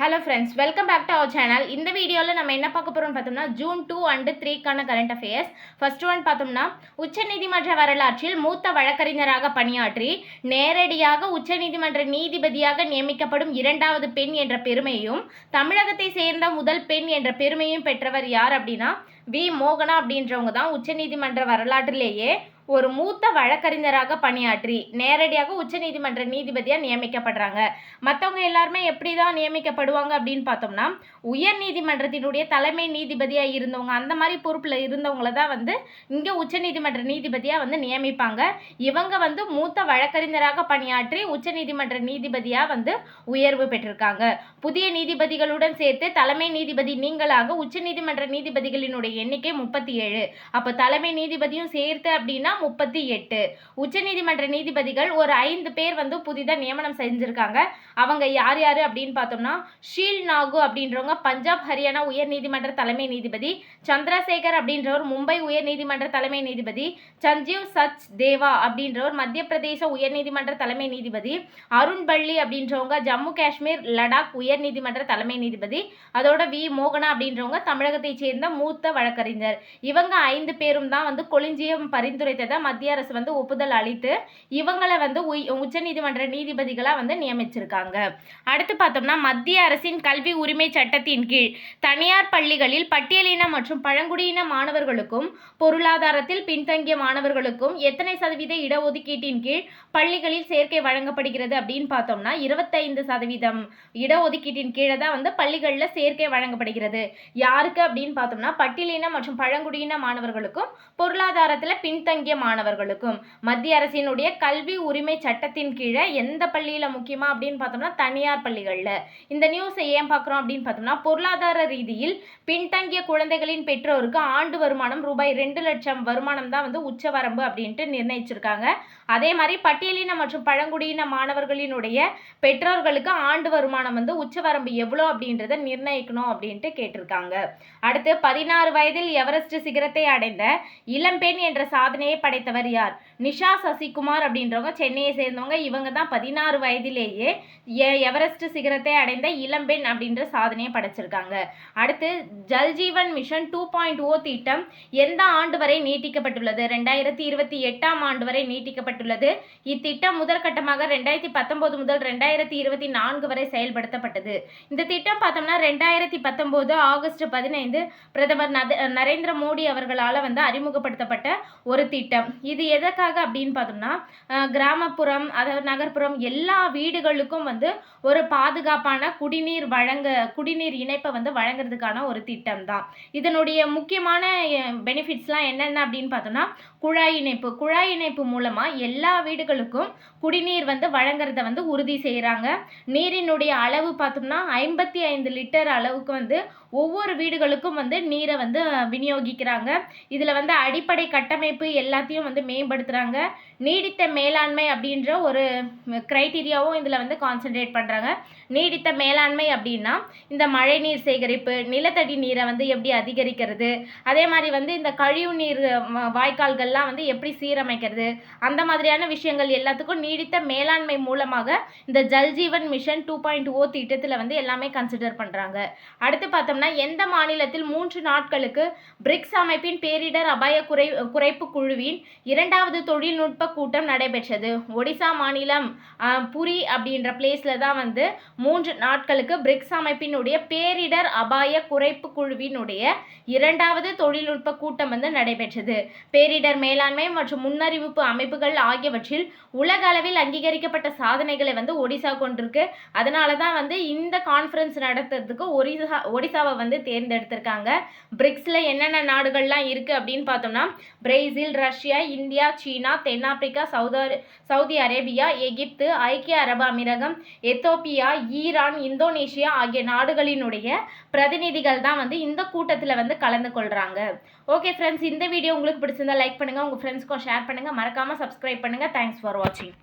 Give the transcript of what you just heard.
Hello friends, welcome back to our channel. இந்த வீடியோல நம்ம என்ன பார்க்க போறோம்னு பார்த்தோம்னா ஜூன் 2 and 3 கான கரண்ட் அஃபேர்ஸ். ஃபர்ஸ்ட் ஒன் பார்த்தோம்னா உச்சநீதிமன்ற வரலாற்றில் மூத்த வழக்கறிஞராக பணியாற்றி நேரடியாக உச்சநீதிமன்ற நீதிபதியாக நியமிக்கப்படும் இரண்டாவது பெண் என்ற பெருமையும் தமிழகத்தை சேர்ந்த முதல் பெண் என்ற பெருமையும் பெற்றவர் யார் அப்படின்னா வி மோகனா அப்படின்றவங்க தான் உச்சநீதிமன்ற வரலாற்றிலேயே ஒரு மூத்த வழக்கறிஞராக பணியாற்றி நேரடியாக உச்சநீதிமன்ற நீதிபதியாக நியமிக்கப்படுறாங்க. மற்றவங்க எல்லாருமே எப்படி தான் நியமிக்கப்படுவாங்க அப்படின்னு பார்த்தோம்னா உயர் நீதிமன்றத்தினுடைய தலைமை நீதிபதியாக இருந்தவங்க அந்த மாதிரி பொறுப்பில் இருந்தவங்கள தான் இங்கே உச்சநீதிமன்ற நீதிபதியாக நியமிப்பாங்க. இவங்க மூத்த வழக்கறிஞராக பணியாற்றி உச்சநீதிமன்ற நீதிபதியாக உயர்வு பெற்றிருக்காங்க. புதிய நீதிபதிகளுடன் சேர்த்து தலைமை நீதிபதி நீங்களாக உச்சநீதிமன்ற நீதிபதிகளினுடைய எண்ணிக்கை 37. அப்போ தலைமை நீதிபதியும் சேர்த்து அப்படின்னா 38. உச்சநீதிமன்ற நீதிபதிகள் ஒரு 5 பேர் புதிதாக நியமனம் செஞ்சிருக்காங்க. அவங்க யார் யார் அப்படின்னு பார்த்தோம்னா ஷீல் நாகு அப்படின்றவங்க பஞ்சாப் ஹரியானா உயர் நீதிமன்ற தலைமை நீதிபதி, சந்திரசேகர் அப்படின்றவர் மும்பை உயர் நீதிமன்ற தலைமை நீதிபதி, சஞ்சீவ் சச் தேவா அப்படின்றவர் மத்திய பிரதேச உயர் நீதிமன்ற தலைமை நீதிபதி, அருண் பள்ளி அப்படின்றவங்க ஜம்மு காஷ்மீர் லடாக் உயர் நீதிமன்ற தலைமை நீதிபதி, அதோட வி மோகனா அப்படின்றவங்க தமிழகத்தை சேர்ந்த மூத்த வழக்கறிஞர். இவங்க 5 பேரும் தான் கொலிஞ்சியம் பரிந்துரைத்ததை மத்திய அரசு ஒப்புதல் அளித்து இவங்களை உச்சநீதிமன்ற நீதிபதிகளாக நியமிச்சிருக்காங்க. அடுத்து பார்த்தோம்னா மத்திய அரசின் கல்வி உரிமை சட்டத்தின் கீழ் தனியார் பள்ளிகளில் பட்டியலின மற்றும் பழங்குடியின மாணவர்களுக்கும் பொருளாதாரத்தில் பின்தங்கிய மாணவர்களுக்கும் எத்தனை சதவீத இடஒதுக்கீட்டின் கீழ் பள்ளிகளில் சேர்க்கை வழங்கப்படுகிறது அப்படின்னு பார்த்தோம்னா 25% இடஒதுக்கீட்டின் கீழே தான் பள்ளிகளில் சேர்க்கை வழங்கப்படுகிறது. யாருக்கு அப்படின்னு பார்த்தோம்னா பட்டியலின மற்றும் பழங்குடியின மாணவர்களுக்கும் பொருளாதாரத்தில் பின்தங்கிய மாணவர்களுக்கும். மத்திய அரசினுடைய கல்வி உரிமை சட்டத்தின் கீழே எந்த பள்ளியில முக்கியமா அப்படின்னு பார்த்தோம்னா தனியார் பள்ளிகள்ல. இந்த நியூஸை ஏன் பார்க்குறோம் அப்படின்னு பார்த்தோம்னா பொருளாதார ரீதியில் பின்தங்கிய குழந்தைகளின் பெற்றோருக்கு ஆண்டு வருமானம் ரூபாய் 2 லட்சம் வருமானம் தான் உச்சவரம்பு அப்படின்ட்டு நிர்ணயிச்சிருக்காங்க. அதே மாதிரி பட்டியலின மற்றும் பழங்குடியின மாணவர்களினுடைய பெற்றோர்களுக்கு ஆண்டு வருமானம் உச்சவரம்பு எவ்வளோ அப்படின்றத நிர்ணயிக்கணும் அப்படின்ட்டு கேட்டிருக்காங்க. அடுத்து 16 வயதில் எவரெஸ்ட் சிகரத்தை அடைந்த இளம்பெண் என்ற சாதனையை படைத்தவர் யார்? நிஷா சசிகுமார் அப்படின்றவங்க சென்னையை சேர்ந்தவங்க. இவங்க தான் 16 வயதிலேயே எவரெஸ்ட் சிகரத்தை அடைந்த இளம்பெண் அப்படின்ற சாதனையை படைச்சிருக்காங்க. அடுத்து ஜல்ஜீவன் மிஷன் 2.0 திட்டம் எந்த ஆண்டு வரை நீட்டிக்கப்பட்டுள்ளது? 2028ஆம் ஆண்டு வரை நீட்டிக்கப்பட்டுள்ளது. இத்திட்டம் முதற்கட்டமாக 2019 முதல் 2024 வரை செயல்படுத்தப்பட்டது. இந்த திட்டம் பார்த்தோம்னா 2019 ஆகஸ்ட் 15 பிரதமர் நரேந்திர மோடி அவர்களால் அறிமுகப்படுத்தப்பட்ட ஒரு திட்டம். இது எதற்காக அப்படின்னு பார்த்தோம்னா கிராமப்புறம் அதாவது நகர்ப்புறம் எல்லா வீடுகளுக்கும் ஒரு பாதுகாப்பான குடிநீர் இணைப்பை வழங்குறதுக்கான ஒரு திட்டம் தான். இதனுடைய முக்கியமான பெனிஃபிட்ஸ்லாம் என்னென்ன அப்படின்னு பார்த்தோம்னா குழாய் இணைப்பு மூலமா எல்லா வீடுகளுக்கும் குடிநீர் வழங்குறத உறுதி செய்கிறாங்க. நீரினுடைய அளவு பார்த்தோம்னா 55 லிட்டர் அளவுக்கு ஒவ்வொரு வீடுகளுக்கும் நீரை விநியோகிக்கிறாங்க. இதில் அடிப்படை கட்டமைப்பு எல்லாத்தையும் மேம்படுத்துகிறாங்க. நீடித்த மேலாண்மை அப்படின்ற ஒரு கிரைட்டீரியாவும் இதில் கான்சென்ட்ரேட் பண்ணுறாங்க. நீடித்த மேலாண்மை அப்படின்னா இந்த மழைநீர் சேகரிப்பு, நிலத்தடி நீரை எப்படி அதிகரிக்கிறது, அதே மாதிரி இந்த கழிவு நீர் வாய்க்கால்கள்லாம் எப்படி சீரமைக்கிறது, அந்த மாதிரியான விஷயங்கள் எல்லாத்துக்கும் நீடித்த மேலாண்மை மூலமாக இந்த ஜல்ஜீவன் மிஷன் 2.0 திட்டத்தில் எல்லாமே கன்சிடர் பண்ணுறாங்க. அடுத்து பார்த்தோம்னா எந்த மாநிலத்தில் 3 நாட்களுக்கு பிரிக்ஸ் அமைப்பின் பேரிடர் அபாய குறைப்பு குழுவின் 2வது தொழில்நுட்ப கூட்டம் நடைபெற்றது? ஒடிசா மாநிலம் புரி அப்படின்ற பிளேஸ்ல தான் 3 நாட்களுக்கு பிரிக்ஸ் அமைப்பினுடைய பேரிடர் அபாய குறைப்பு குழுவினுடைய 2வது தொழில்நுட்ப கூட்டம் நடைபெற்றது. பேரிடர் மேலாண்மை மற்றும் முன்னறிவிப்பு அமைப்புகள் ஆகியவற்றில் உலக அளவில் அங்கீகரிக்கப்பட்ட சாதனைகளை ஒடிசா கொண்டிருக்கு. அதனால தான் இந்த கான்ஃபரன்ஸ் நடத்துறதுக்கு ஒடிசாவை தேர்ந்தெடுத்திருக்காங்க. பிரிக்ஸ்ல என்னென்ன நாடுகள்லாம் இருக்கு அப்படின்னு பார்த்தோம்னா பிரேசில், ரஷ்யா, இந்தியா, சீனா, தென்னாப்பிரிக்கா, சவுதி அரேபியா, எகிப்து, ஐக்கிய அரபு அமீரகம், எத்தோப்பியா, ஈரான், இந்தோனேஷியா ஆகிய நாடுகளினுடைய பிரதிநிதிகள் தான் இந்த கூட்டத்தில் கலந்து கொள்றாங்க. ஓகே ஃப்ரெண்ட்ஸ், இந்த வீடியோ உங்களுக்கு பிடிச்சிருந்தா லைக் பண்ணுங்க, உங்க ஃப்ரெண்ட்ஸ்க்கும் ஷேர் பண்ணுங்க, மறக்காம சப்ஸ்கிரைப் பண்ணுங்க. தேங்க்ஸ் ஃபார் வாட்சிங்.